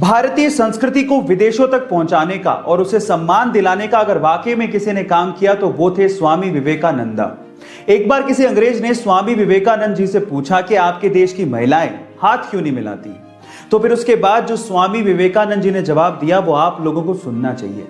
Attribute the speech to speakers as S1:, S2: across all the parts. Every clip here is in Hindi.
S1: भारतीय संस्कृति को विदेशों तक पहुंचाने का और उसे सम्मान दिलाने का अगर वाकई में किसी ने काम किया तो वो थे स्वामी विवेकानंद। एक बार किसी अंग्रेज ने स्वामी विवेकानंद जी से पूछा कि आपके देश की महिलाएं हाथ क्यों नहीं मिलाती। तो फिर उसके बाद जो स्वामी विवेकानंद जी ने जवाब दिया वो आप लोगों को सुनना चाहिए।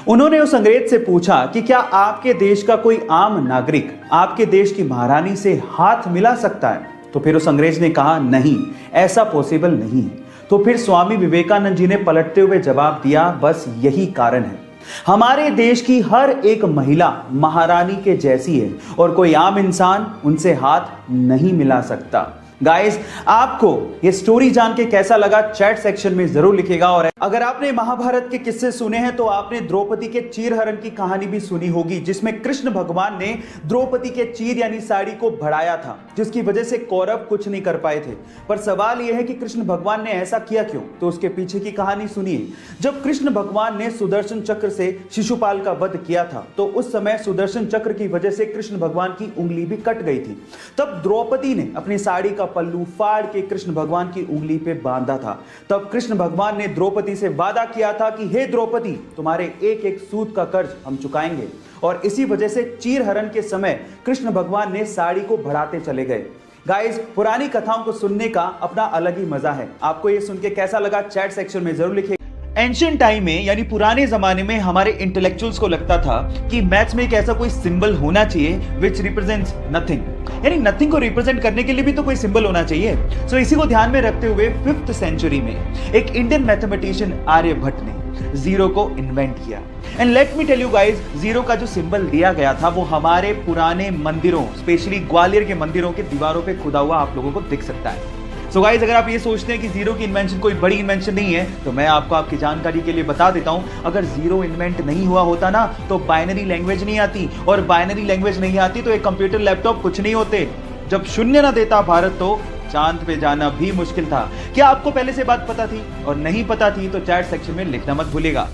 S1: उन्होंने उस अंग्रेज से पूछा कि क्या आपके देश का कोई आम नागरिक आपके देश की महारानी से हाथ मिला सकता है। तो फिर उस अंग्रेज ने कहा नहीं, ऐसा पॉसिबल नहीं है। तो फिर स्वामी विवेकानंद जी ने पलटते हुए जवाब दिया, बस यही कारण है, हमारे देश की हर एक महिला महारानी के जैसी है और कोई आम इंसान उनसे हाथ नहीं मिला सकता। गाइस, आपको ये स्टोरी जान के कैसा लगा चैट सेक्शन में जरूर लिखिएगा। और अगर आपने महाभारत के किस्से सुने हैं तो आपने द्रौपदी के चीरहरण की कहानी भी सुनी होगी, जिसमें कृष्ण भगवान ने द्रौपदी के चीर यानी साड़ी को बढ़ाया था, जिसकी वजह से कौरव कुछ नहीं कर पाए थे। पर सवाल यह है कि कृष्ण भगवान ने ऐसा किया क्यों, तो उसके पीछे की कहानी सुनिए। जब कृष्ण भगवान ने सुदर्शन चक्र से शिशुपाल का वध किया था तो उस समय सुदर्शन चक्र की वजह से कृष्ण भगवान की उंगली भी कट गई थी। तब द्रौपदी ने अपनी साड़ी का पल्लू फाड़ के कृष्ण भगवान की उंगली पे बांधा था। तब कृष्ण भगवान ने द्रौपदी से वादा किया था कि हे द्रौपदी, तुम्हारे एक एक सूत का कर्ज हम चुकाएंगे। और इसी वजह से चीरहरण के समय कृष्ण भगवान ने साड़ी को बढ़ाते चले गए। गाइस, पुरानी कथाओं को सुनने का अपना अलग ही मजा है। आपको ये सुन के कैसा लगा चैट सेक्शन में जरूर लिखिए। एंशिएंट टाइम में यानी पुराने जमाने में हमारे इंटेलेक्चुअल्स को लगता था कि मैथ्स में एक ऐसा कोई सिंबल होना चाहिए विच रिप्रेजेंट्स नथिंग, यानी नथिंग को रिप्रेजेंट करने के लिए भी तो कोई सिंबल होना चाहिए। सो इसी को ध्यान में रखते हुए 5th सेंचुरी में एक इंडियन मैथमेटिशियन आर्यभट्ट ने जीरो को इन्वेंट किया। And let me tell you guys, zero का जो सिंबल दिया गया था वो हमारे पुराने मंदिरों, स्पेशली ग्वालियर के मंदिरों के दीवारों पे खुदा हुआ आप लोगों को दिख सकता है। सो गाइस, अगर आप ये सोचते हैं कि जीरो की इन्वेंशन कोई बड़ी इन्वेंशन नहीं है तो मैं आपको आपकी जानकारी के लिए बता देता हूं, अगर जीरो इन्वेंट नहीं हुआ होता ना तो बाइनरी लैंग्वेज नहीं आती, और बाइनरी लैंग्वेज नहीं आती तो एक कंप्यूटर लैपटॉप कुछ नहीं होते। जब शून्य ना देता भारत तो चांद पे जाना भी मुश्किल था। क्या आपको पहले से बात पता थी? और नहीं पता थी तो चैट सेक्शन में लिखना मत भूलिएगा।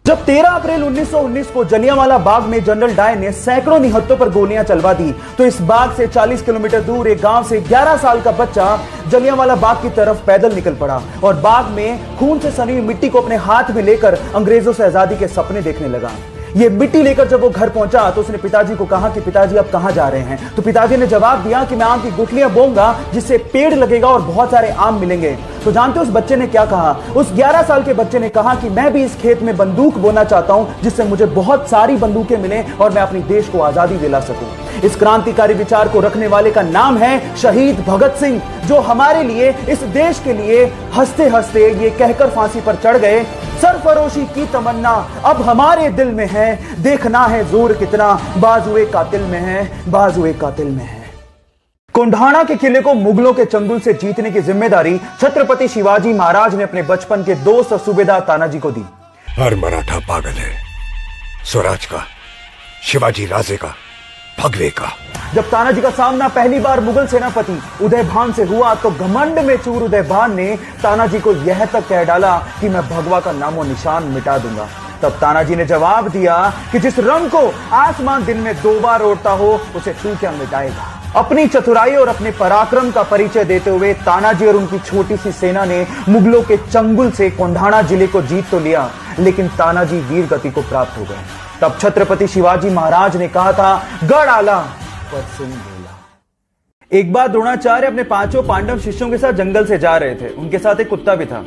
S1: जब 13 अप्रैल 1919 को जलियांवाला बाग में जनरल डायर ने सैकड़ों निहत्तों पर गोलियां चलवा दी तो इस बाग से 40 किलोमीटर दूर एक गांव से 11 साल का बच्चा जलियांवाला बाग की तरफ पैदल निकल पड़ा और बाग में खून से सनी हुई मिट्टी को अपने हाथ में लेकर अंग्रेजों से आजादी के सपने देखने लगा। ये मिट्टी लेकर जब वो घर पहुंचा तो उसने पिताजी को कहा कि पिताजी आप कहां जा रहे हैं। तो पिताजी ने जवाब दिया कि मैं आम की गुठलियां बोऊंगा जिससे पेड़ लगेगा और बहुत सारे आम मिलेंगे। तो जानते हो उस बच्चे ने क्या कहा? उस 11 साल के बच्चे ने कहा कि मैं भी इस खेत में बंदूक बोना चाहता हूं जिससे मुझे बहुत सारी बंदूकें मिलें और मैं अपने देश को आजादी दिला सकूं। इस क्रांतिकारी विचार को रखने वाले का नाम है शहीद भगत सिंह, जो हमारे लिए, इस देश के लिए हंसते हंसते ये कहकर फांसी पर चढ़ गए, सरफरोशी की तमन्ना अब हमारे दिल में है, देखना है जोर कितना बाजुए कातिल में है, बाजुए कातिल में है। कोंढाणा के किले को मुगलों के चंगुल से जीतने की जिम्मेदारी छत्रपति शिवाजी महाराज ने अपने बचपन के दोस्त और सूबेदार तानाजी को दी।
S2: हर मराठा पागल है, स्वराज का, शिवाजी राजे का, भगवे का।
S1: जब तानाजी का सामना पहली बार मुगल सेनापति उदयभान से हुआ तो घमंड में चूर उदयभान ने तानाजी को यह तक कह डाला कि मैं भगवा का नामो निशान मिटा दूंगा। तब तानाजी ने जवाब दिया कि जिस रंग को आसमान दिन में 2 बार ओढ़ता हो उसे तू क्या मिटाएगा। अपनी चतुराई और अपने पराक्रम का परिचय देते हुए तानाजी और उनकी छोटी सी सेना ने मुगलों के चंगुल से कोंढाणा जिले को जीत तो लिया, लेकिन तानाजी वीर गति को प्राप्त हो गए। तब छत्रपति शिवाजी महाराज ने कहा था, गढ़ आला पर सिंह बोला। एक बार द्रोणाचार्य अपने 5 पांडव शिष्यों के साथ जंगल से जा रहे थे। उनके साथ एक कुत्ता भी था।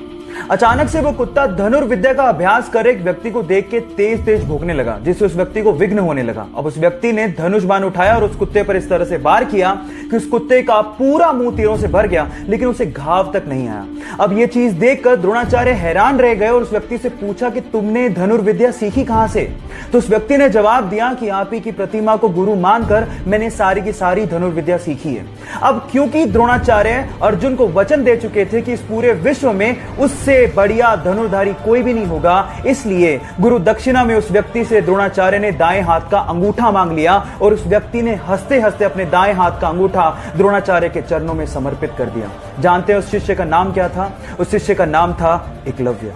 S1: अचानक से वो कुत्ता धनुर्विद्या का अभ्यास कर एक व्यक्ति को देख के तेज तेज भौंकने लगा, जिससे उस व्यक्ति को विघ्न होने लगा। अब उस व्यक्ति ने धनुष बाण उठाया और उस कुत्ते पर इस तरह से वार किया कि उस कुत्ते का पूरा मुंह तीरों से भर गया, लेकिन उसे घाव तक नहीं आया। अब ये चीज देखकर द्रोणाचार्य हैरान रह गए और उस व्यक्ति से पूछा कि तुमने धनुर्विद्या सीखी कहां से? तो उस व्यक्ति ने जवाब दिया कि आप ही की प्रतिमा को गुरु मानकर मैंने सारी की सारी धनुर्विद्या सीखी है। अब क्योंकि द्रोणाचार्य अर्जुन को वचन दे चुके थे कि इस पूरे विश्व में उससे बढ़िया धनुर्धारी कोई भी नहीं होगा, इसलिए गुरु दक्षिणा में उस व्यक्ति से द्रोणाचार्य ने दाएं हाथ का अंगूठा मांग लिया और उस व्यक्ति ने हंसते हंसते अपने दाएं हाथ का अंगूठा द्रोणाचार्य के चरणों में समर्पित कर दिया। जानते हैं उस शिष्य का नाम क्या था? उस शिष्य का नाम था एकलव्य।